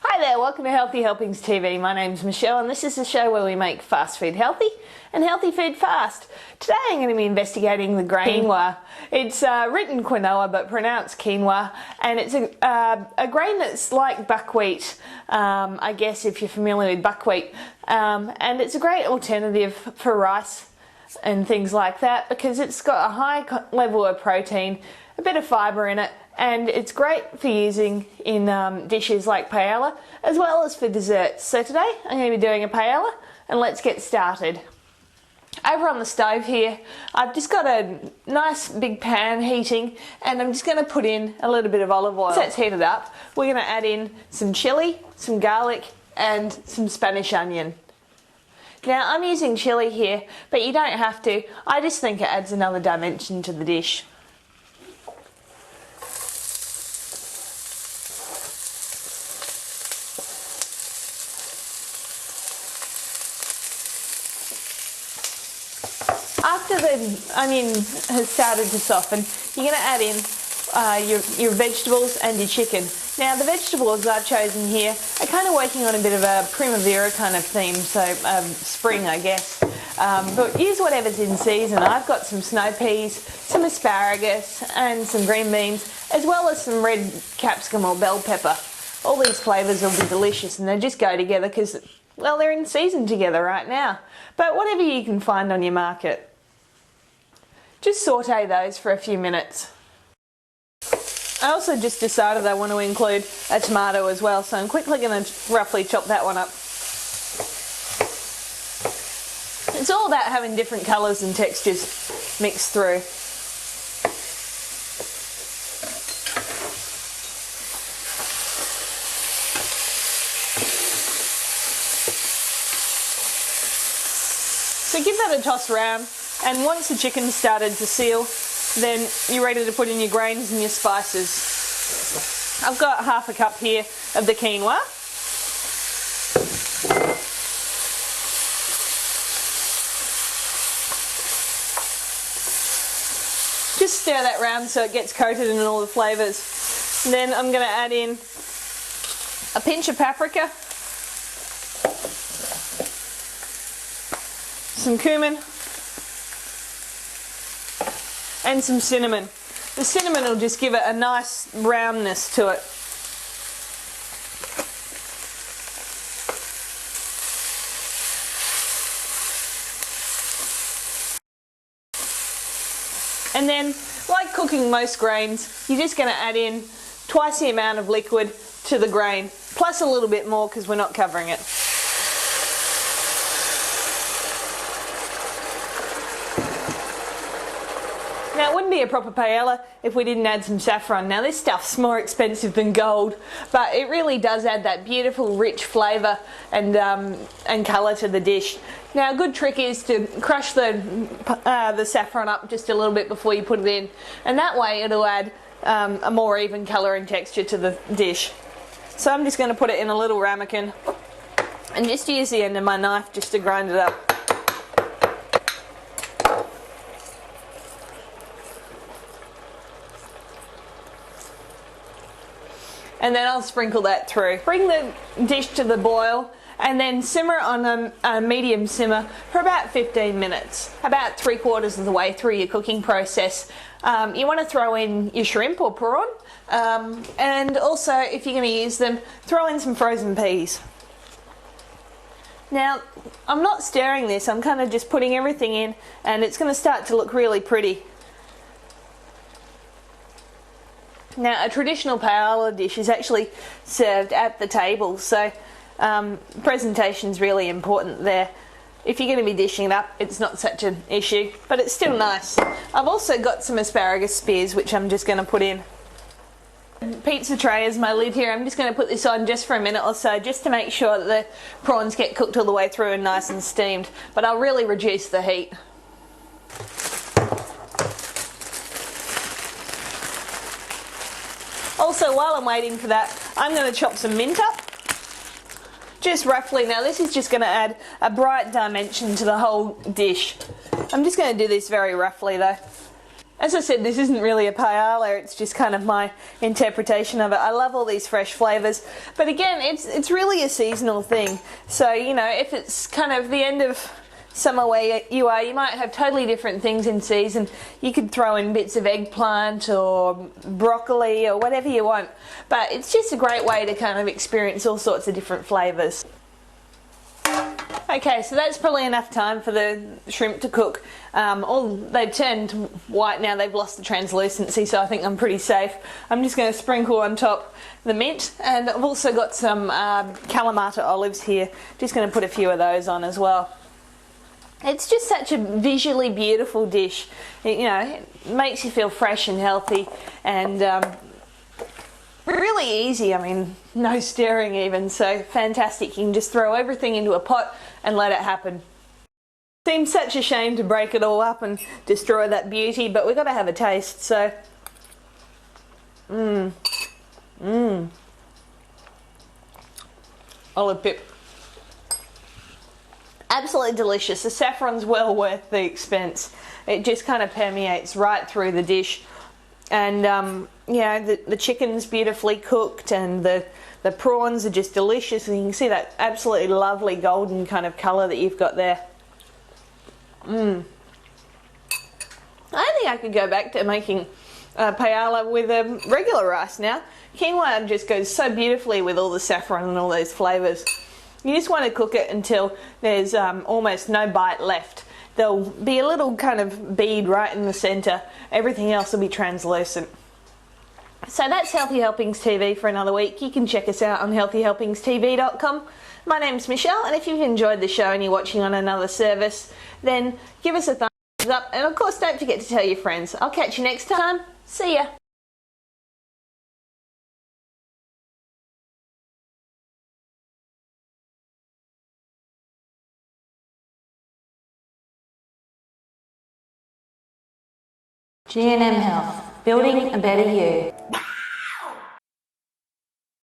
Hi there, welcome to Healthy Helpings TV. My name's Michelle and this is the show where we make fast food healthy and healthy food fast. Today I'm going to be investigating the grain quinoa. It's written quinoa but pronounced quinoa, and it's a grain that's like buckwheat, I guess if you're familiar with buckwheat, and it's a great alternative for rice and things like that because it's got a high level of protein, a bit of fibre in it, and it's great for using in dishes like paella as well as for desserts. So today I'm going to be doing a paella, and let's get started. Over on the stove here I've just got a nice big pan heating, and I'm just going to put in a little bit of olive oil. Once that's heated up, we're going to add in some chilli, some garlic and some Spanish onion. Now I'm using chilli here, but you don't have to. I just think it adds another dimension to the dish. After the onion has started to soften, you're going to add in your vegetables and your chicken. Now the vegetables I've chosen here are kind of working on a bit of a primavera kind of theme, so spring I guess. But use whatever's in season. I've got some snow peas, some asparagus and some green beans, as well as some red capsicum or bell pepper. All these flavours will be delicious and they just go together because, well, they're in season together right now. But whatever you can find on your market. Just saute those for a few minutes. I also just decided I want to include a tomato as well, so I'm quickly going to roughly chop that one up. It's all about having different colours and textures mixed through. So give that a toss around, and once the chicken's started to seal, then you're ready to put in your grains and your spices. I've got half a cup here of the quinoa. Just stir that round so it gets coated in all the flavours. Then I'm going to add in a pinch of paprika, some cumin and some cinnamon. The cinnamon will just give it a nice roundness to it. And then, like cooking most grains, you're just going to add in twice the amount of liquid to the grain, plus a little bit more because we're not covering it. Now it wouldn't be a proper paella if we didn't add some saffron. Now this stuff's more expensive than gold, but it really does add that beautiful rich flavour and colour to the dish. Now a good trick is to crush the saffron up just a little bit before you put it in, and that way it'll add a more even colour and texture to the dish. So I'm just going to put it in a little ramekin and just use the end of my knife just to grind it up. And then I'll sprinkle that through. Bring the dish to the boil and then simmer on a medium simmer for about 15 minutes, about 3/4 of the way through your cooking process. You want to throw in your shrimp or prawn, and also if you're going to use them, throw in some frozen peas. Now I'm not stirring this, I'm kind of just putting everything in, and it's going to start to look really pretty. Now a traditional paella dish is actually served at the table, so presentation's really important there. If you're going to be dishing it up, it's not such an issue, but it's still nice. I've also got some asparagus spears which I'm just going to put in. Pizza tray is my lid here. I'm just going to put this on just for a minute or so, just to make sure that the prawns get cooked all the way through and nice and steamed, but I'll really reduce the heat. Also, while I'm waiting for that, I'm going to chop some mint up, just roughly. Now this is just going to add a bright dimension to the whole dish. I'm just going to do this very roughly though. As I said, this isn't really a paella, it's just kind of my interpretation of it. I love all these fresh flavours, but again, it's really a seasonal thing. So, you know, if it's kind of the end of summer where you are, you might have totally different things in season. You could throw in bits of eggplant or broccoli or whatever you want, but it's just a great way to kind of experience all sorts of different flavours. Okay, so that's probably enough time for the shrimp to cook. They've turned white now, they've lost the translucency, so I think I'm pretty safe. I'm just going to sprinkle on top the mint, and I've also got some Kalamata olives here. Just going to put a few of those on as well. It's just such a visually beautiful dish. It makes you feel fresh and healthy, and really easy. I mean, no stirring even, so fantastic. You can just throw everything into a pot and let it happen. Seems such a shame to break it all up and destroy that beauty, but we've got to have a taste, so. Olive pip. Absolutely delicious. The saffron's well worth the expense. It just kind of permeates right through the dish. And the chicken's beautifully cooked, and the prawns are just delicious, and you can see that absolutely lovely golden kind of colour that you've got there. I think I could go back to making paella with regular rice now. Quinoa just goes so beautifully with all the saffron and all those flavours. You just want to cook it until there's almost no bite left. There'll be a little kind of bead right in the centre. Everything else will be translucent. So that's Healthy Helpings TV for another week. You can check us out on healthyhelpingstv.com. My name's Michelle, and if you've enjoyed the show and you're watching on another service, then give us a thumbs up, and of course don't forget to tell your friends. I'll catch you next time. See ya. G&M Health, building a better you.